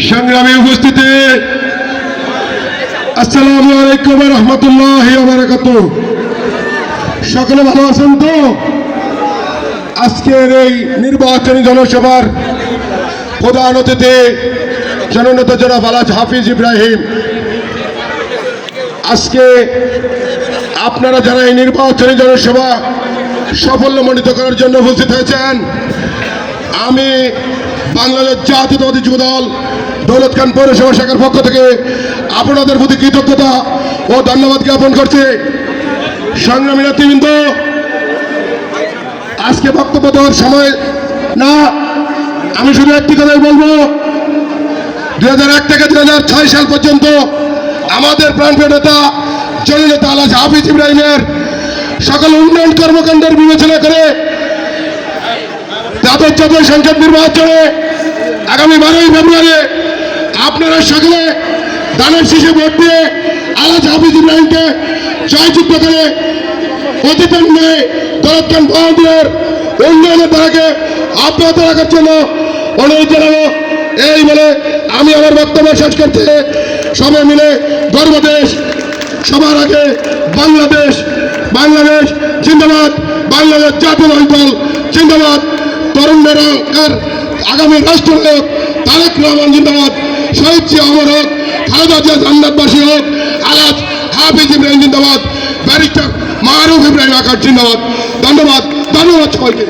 সংগ্রামী উপস্থিতি, আসসালামু আলাইকুম ওয়া রাহমাতুল্লাহি ওয়া বারাকাতুহু। সকলে ভালো আছেন তো? আজকের এই নির্বাচনী জনসভার প্রধান অতিথি জননেতা জনাব আলহাজ হাফিজ ইব্রাহিম, আজকে আপনারা যারা এই নির্বাচনী জনসভা সাফল্যমণ্ডিত করার জন্য উপস্থিত হয়েছেন, আমি বাংলাদেশ জাতীয়তাবাদী যুবদল দৌলতখান পৌরসভা শাখার পক্ষ থেকে আপনাদের প্রতি কৃতজ্ঞতা ও ধন্যবাদ জ্ঞাপন করছি। সংগ্রামী নেতৃবৃন্দ, আজকে বক্তব্য দেওয়ার সময় না, আমি শুধু একটি কথাই বলবো, 2001 থেকে 2006 সাল পর্যন্ত আমাদের প্রাণপ্রিয় নেতা জননেতা আলহাজ হাফিজ ইব্রাহিমের সকল উন্নয়ন কর্মকাণ্ডের বিবেচনা করে দ্বাদশ জাতীয় সংসদ নির্বাচনে আগামী 12ই ফেব্রুয়ারি আপনারা সকলে দানের শীষে ভোট দিয়ে আলহাজ হাফিজ ইব্রাহিমকে জয়যুক্ত করে অতিথি নিয়ে দৌলতখান বাহাদুরের উন্নয়নের ধারাকে অব্যাহত রাখার জন্য অনুরোধ জানাবো। এই বলে আমি আমার বক্তব্য শেষ করতে, সবাই মিলে গর্বদেশ, সবার আগে বাংলাদেশ, বাংলাদেশ জিন্দাবাদ, বাংলাদেশ জাতীয়তাবাদী দল জিন্দাবাদ, তরুণের আগামী রাষ্ট্রনায়ক তারেক রহমান জিন্দাবাদ, শহীদ জিয়া অমর হোক, খালেদা জিয়া জান্নাতবাসী হোক, আলহাজ হাফিজ ইব্রাহিম জিন্দাবাদ, ব্যারিস্টার মারুফ ইব্রাহিম আকাশ জিন্দাবাদ। ধন্যবাদ, ধন্যবাদ সবাইকে।